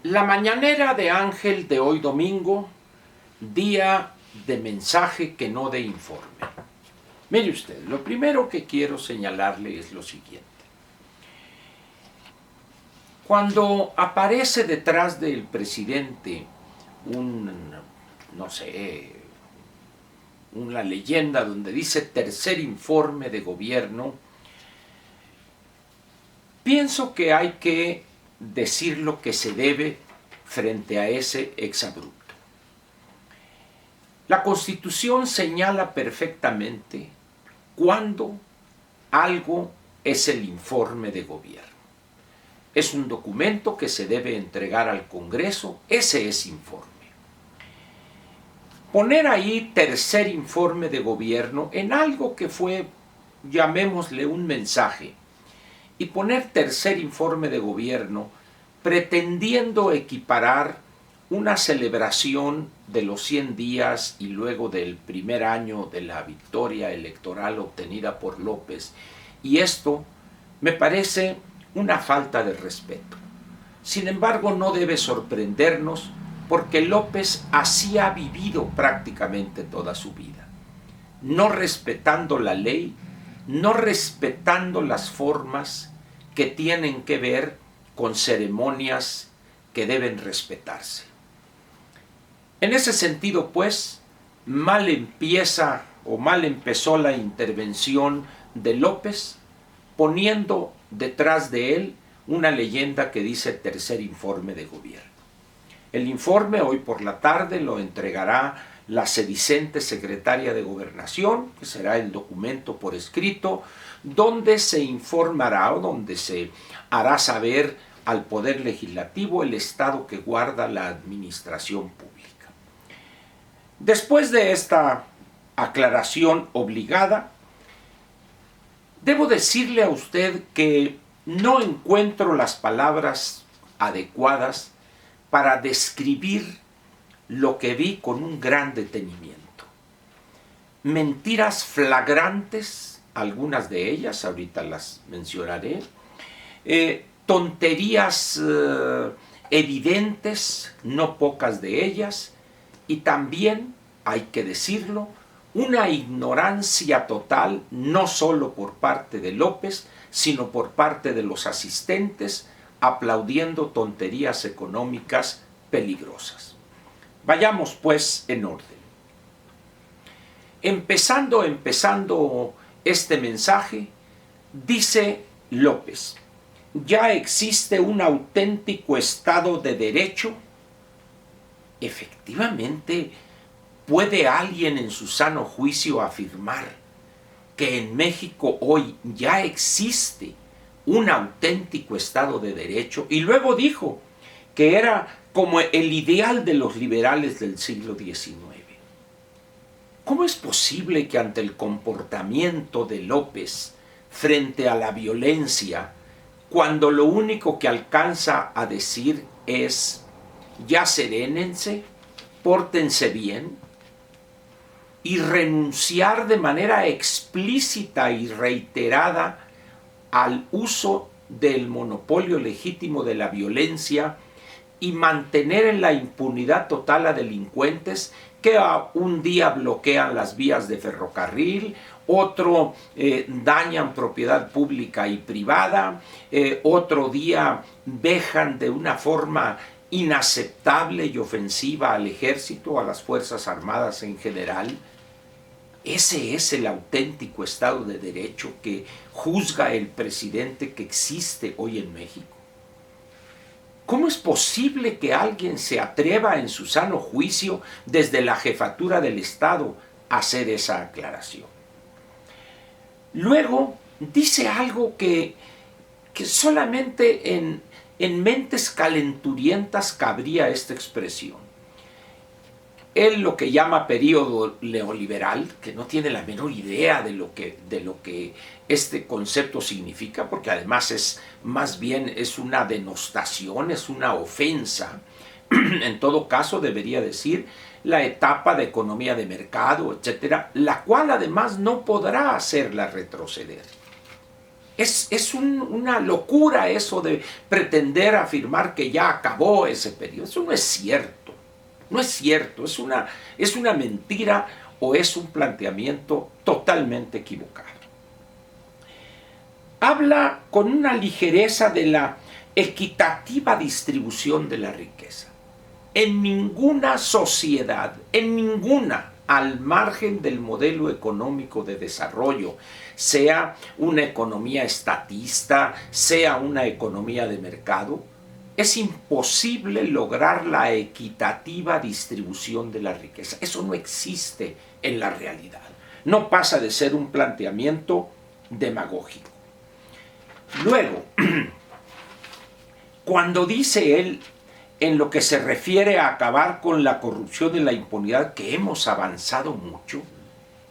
La mañanera de Ángel de hoy domingo, día de mensaje que no de informe. Mire usted, lo primero que quiero señalarle es lo siguiente. Cuando aparece detrás del presidente una leyenda donde dice tercer informe de gobierno, pienso que hay que decir lo que se debe frente a ese exabrupto. La Constitución señala perfectamente cuándo algo es el informe de gobierno. Es un documento que se debe entregar al Congreso, ese es informe. Poner ahí tercer informe de gobierno en algo que fue, llamémosle un mensaje, y poner tercer informe de gobierno pretendiendo equiparar una celebración de los 100 días y luego del primer año de la victoria electoral obtenida por López. Y esto me parece una falta de respeto. Sin embargo, no debe sorprendernos porque López así ha vivido prácticamente toda su vida, no respetando la ley, no respetando las formas que tienen que ver con ceremonias que deben respetarse. En ese sentido, pues, mal empezó la intervención de López, poniendo detrás de él una leyenda que dice tercer informe de gobierno. El informe hoy por la tarde lo entregará la sedicente secretaria de Gobernación, que será el documento por escrito, donde se informará o donde se hará saber al Poder Legislativo el estado que guarda la administración pública. Después de esta aclaración obligada, debo decirle a usted que no encuentro las palabras adecuadas para describir lo que vi con un gran detenimiento. Mentiras flagrantes, algunas de ellas, ahorita las mencionaré, tonterías evidentes, no pocas de ellas, y también, hay que decirlo, una ignorancia total, no solo por parte de López, sino por parte de los asistentes, aplaudiendo tonterías económicas peligrosas. Vayamos pues en orden. Empezando este mensaje, dice López: ya existe un auténtico Estado de Derecho. Efectivamente, ¿puede alguien en su sano juicio afirmar que en México hoy ya existe un auténtico Estado de Derecho? Y luego dijo que era como el ideal de los liberales del siglo XIX. ¿Cómo es posible que ante el comportamiento de López frente a la violencia, cuando lo único que alcanza a decir es ya serénense, pórtense bien, y renunciar de manera explícita y reiterada al uso del monopolio legítimo de la violencia y mantener en la impunidad total a delincuentes que un día bloquean las vías de ferrocarril, otro dañan propiedad pública y privada, otro día vejan de una forma inaceptable y ofensiva al ejército, a las fuerzas armadas en general? Ese es el auténtico Estado de Derecho que juzga el presidente que existe hoy en México. ¿Cómo es posible que alguien se atreva en su sano juicio desde la jefatura del Estado a hacer esa aclaración? Luego dice algo que solamente en mentes calenturientas cabría esta expresión. Él lo que llama periodo neoliberal, que no tiene la menor idea de lo que este concepto significa, porque además es más bien una denostación, es una ofensa. En todo caso debería decir la etapa de economía de mercado, etcétera, la cual además no podrá hacerla retroceder. una locura eso de pretender afirmar que ya acabó ese periodo. Eso no es cierto. No es cierto. Es una mentira o es un planteamiento totalmente equivocado. Habla con una ligereza de la equitativa distribución de la riqueza. En ninguna sociedad, en ninguna, al margen del modelo económico de desarrollo, sea una economía estatista, sea una economía de mercado, es imposible lograr la equitativa distribución de la riqueza. Eso no existe en la realidad. No pasa de ser un planteamiento demagógico. Luego, cuando dice él, en lo que se refiere a acabar con la corrupción y la impunidad, que hemos avanzado mucho,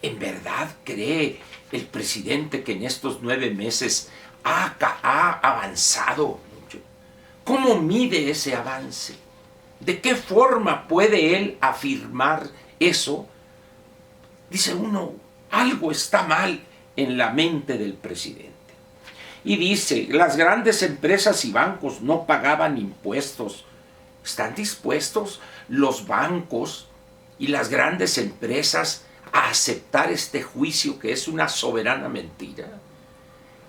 ¿en verdad cree el presidente que en estos 9 meses ha avanzado mucho? ¿Cómo mide ese avance? ¿De qué forma puede él afirmar eso? Dice uno, algo está mal en la mente del presidente. Y dice, las grandes empresas y bancos no pagaban impuestos. ¿Están dispuestos los bancos y las grandes empresas a aceptar este juicio que es una soberana mentira?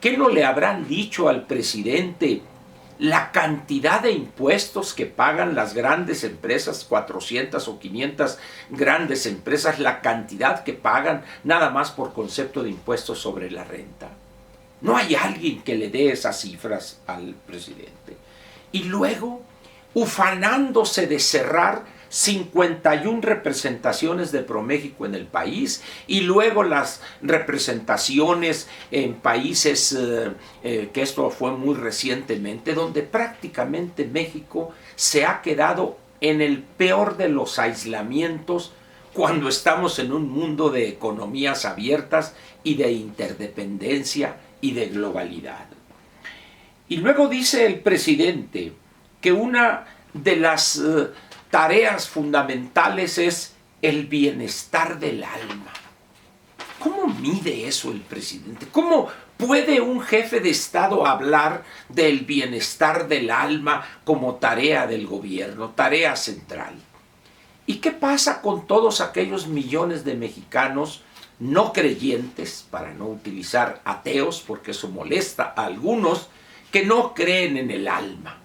¿Qué no le habrán dicho al presidente la cantidad de impuestos que pagan las grandes empresas, 400 o 500 grandes empresas, la cantidad que pagan nada más por concepto de impuestos sobre la renta? No hay alguien que le dé esas cifras al presidente. Y luego, ufanándose de cerrar 51 representaciones de ProMéxico en el país y luego las representaciones en países, que esto fue muy recientemente, donde prácticamente México se ha quedado en el peor de los aislamientos cuando estamos en un mundo de economías abiertas y de interdependencia y de globalidad. Y luego dice el presidente que una de las tareas fundamentales es el bienestar del alma. ¿Cómo mide eso el presidente? ¿Cómo puede un jefe de Estado hablar del bienestar del alma como tarea del gobierno, tarea central? ¿Y qué pasa con todos aquellos millones de mexicanos no creyentes, para no utilizar ateos, porque eso molesta a algunos, que no creen en el alma?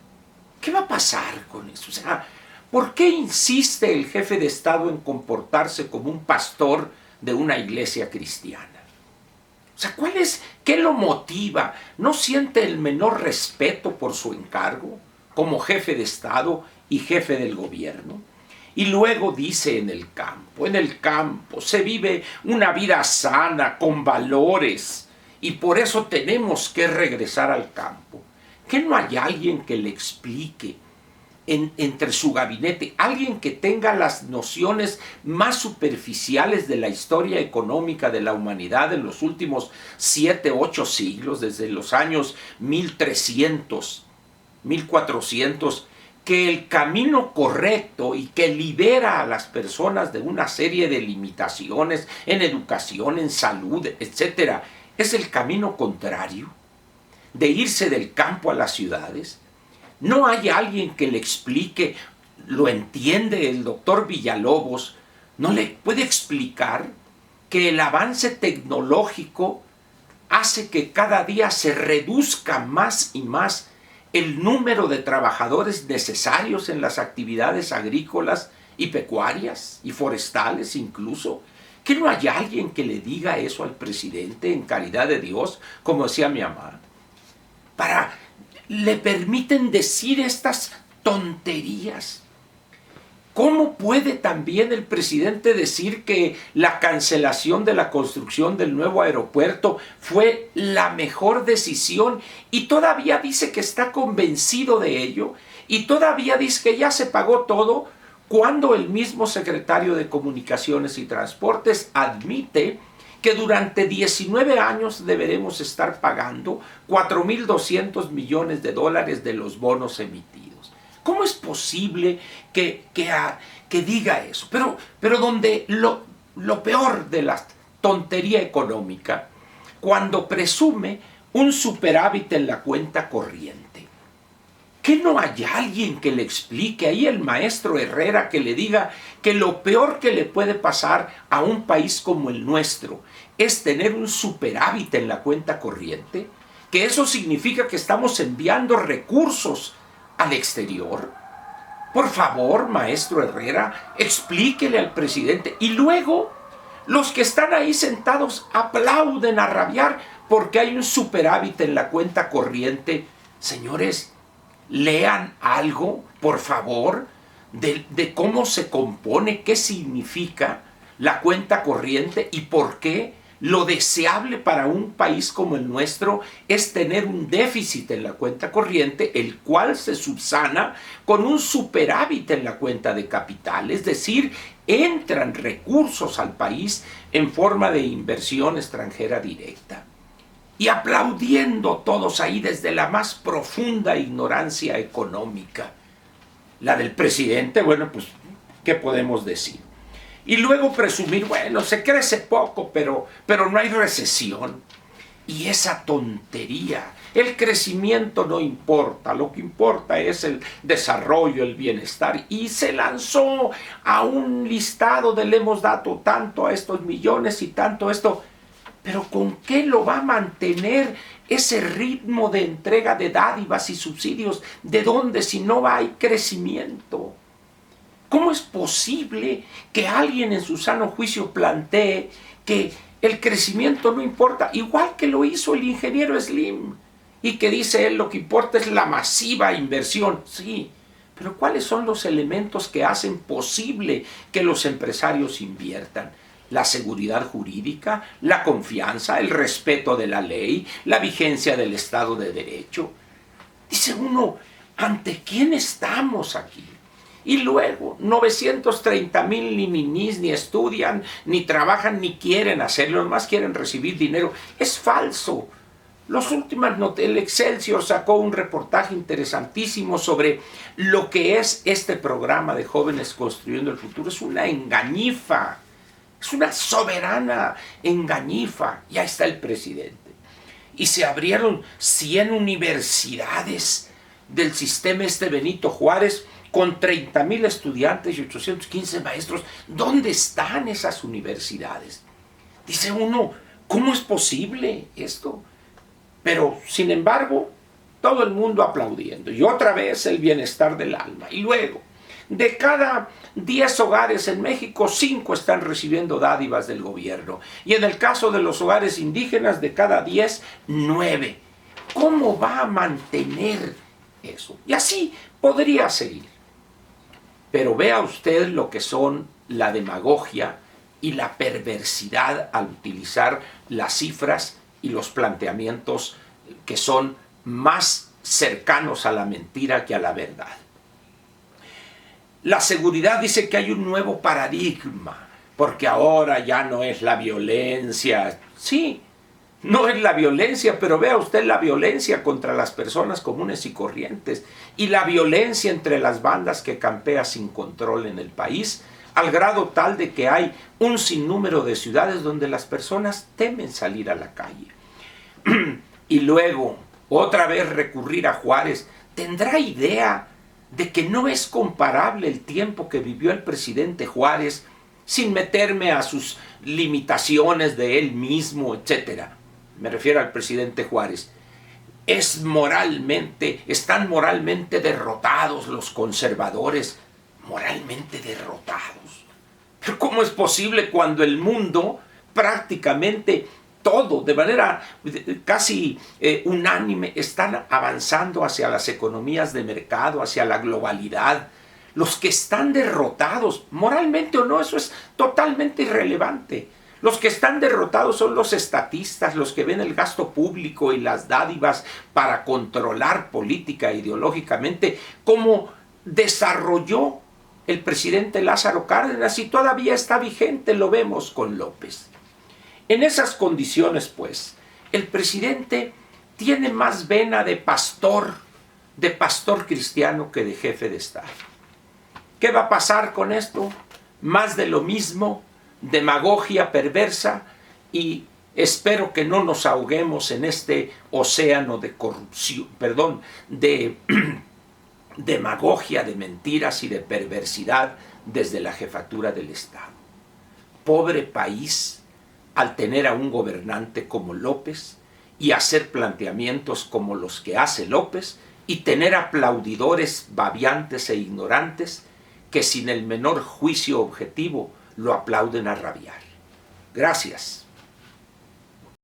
¿Qué va a pasar con eso? O sea, ¿por qué insiste el jefe de Estado en comportarse como un pastor de una iglesia cristiana? O sea, ¿qué lo motiva? ¿No siente el menor respeto por su encargo como jefe de Estado y jefe del gobierno? Y luego dice en el campo se vive una vida sana, con valores, y por eso tenemos que regresar al campo. ¿Que no hay alguien que le explique entre su gabinete, alguien que tenga las nociones más superficiales de la historia económica de la humanidad en los últimos 7, 8 siglos, desde los años 1300, 1400, que el camino correcto y que libera a las personas de una serie de limitaciones en educación, en salud, etcétera, es el camino contrario, de irse del campo a las ciudades? ¿No hay alguien que le explique? ¿Lo entiende el doctor Villalobos? ¿No le puede explicar que el avance tecnológico hace que cada día se reduzca más y más el número de trabajadores necesarios en las actividades agrícolas y pecuarias y forestales incluso? ¿Que no hay alguien que le diga eso al presidente en caridad de Dios, como decía mi mamá? Le permiten decir estas tonterías. ¿Cómo puede también el presidente decir que la cancelación de la construcción del nuevo aeropuerto fue la mejor decisión y todavía dice que está convencido de ello y todavía dice que ya se pagó todo, cuando el mismo secretario de Comunicaciones y Transportes admite que durante 19 años deberemos estar pagando 4.200 millones de dólares de los bonos emitidos? ¿Cómo es posible que diga eso? Pero donde lo peor de la tontería económica, cuando presume un superávit en la cuenta corriente. ¿Que no hay alguien que le explique ahí, el maestro Herrera, que le diga que lo peor que le puede pasar a un país como el nuestro es tener un superávit en la cuenta corriente? ¿Que eso significa que estamos enviando recursos al exterior? Por favor, maestro Herrera, explíquele al presidente. Y luego, los que están ahí sentados aplauden a rabiar porque hay un superávit en la cuenta corriente. Señores, lean algo, por favor, de cómo se compone, qué significa la cuenta corriente y por qué lo deseable para un país como el nuestro es tener un déficit en la cuenta corriente, el cual se subsana con un superávit en la cuenta de capital. Es decir, entran recursos al país en forma de inversión extranjera directa. Y aplaudiendo todos ahí desde la más profunda ignorancia económica. La del presidente, bueno, pues, ¿qué podemos decir? Y luego presumir, bueno, se crece poco, pero no hay recesión. Y esa tontería, el crecimiento no importa, lo que importa es el desarrollo, el bienestar. Y se lanzó a un listado de le hemos dado tanto a estos millones y tanto esto. Pero ¿con qué lo va a mantener ese ritmo de entrega de dádivas y subsidios? ¿De dónde si no hay crecimiento? ¿Cómo es posible que alguien en su sano juicio plantee que el crecimiento no importa? Igual que lo hizo el ingeniero Slim, y que dice él lo que importa es la masiva inversión. Sí, pero ¿cuáles son los elementos que hacen posible que los empresarios inviertan? La seguridad jurídica, la confianza, el respeto de la ley, la vigencia del Estado de Derecho. Dice uno, ¿ante quién estamos aquí? Y luego, 930,000 ni estudian, ni trabajan, ni quieren hacerlo, nomás quieren recibir dinero. Es falso. El Excelsior sacó un reportaje interesantísimo sobre lo que es este programa de Jóvenes Construyendo el Futuro. Es una engañifa, es una soberana engañifa. Ya está el presidente. Y se abrieron 100 universidades del sistema Benito Juárez, con 30,000 estudiantes y 815 maestros. ¿Dónde están esas universidades? Dice uno, ¿cómo es posible esto? Pero, sin embargo, todo el mundo aplaudiendo. Y otra vez el bienestar del alma. Y luego, de cada 10 hogares en México, 5 están recibiendo dádivas del gobierno. Y en el caso de los hogares indígenas, de cada 10, 9. ¿Cómo va a mantener eso? Y así podría seguir. Pero vea usted lo que son la demagogia y la perversidad al utilizar las cifras y los planteamientos que son más cercanos a la mentira que a la verdad. La seguridad dice que hay un nuevo paradigma, porque ahora ya no es la violencia. Sí, no es la violencia, pero vea usted la violencia contra las personas comunes y corrientes y la violencia entre las bandas que campea sin control en el país, al grado tal de que hay un sinnúmero de ciudades donde las personas temen salir a la calle. Y luego, otra vez recurrir a Juárez. ¿Tendrá idea de que no es comparable el tiempo que vivió el presidente Juárez, sin meterme a sus limitaciones de él mismo, etcétera? Me refiero al presidente Juárez. Están moralmente derrotados los conservadores, moralmente derrotados. Pero ¿cómo es posible cuando el mundo prácticamente todo, de manera casi unánime, están avanzando hacia las economías de mercado, hacia la globalidad? Los que están derrotados, moralmente o no, eso es totalmente irrelevante. Los que están derrotados son los estatistas, los que ven el gasto público y las dádivas para controlar política e ideológicamente, como desarrolló el presidente Lázaro Cárdenas, y todavía está vigente, lo vemos con López. En esas condiciones, pues, el presidente tiene más vena de pastor cristiano que de jefe de Estado. ¿Qué va a pasar con esto? Más de lo mismo, demagogia perversa y Espero que no nos ahoguemos en este océano de corrupción, de demagogia, de mentiras y de perversidad desde la jefatura del Estado. Pobre país al tener a un gobernante como López y hacer planteamientos como los que hace López y tener aplaudidores babiantes e ignorantes que sin el menor juicio objetivo lo aplauden a rabiar. Gracias.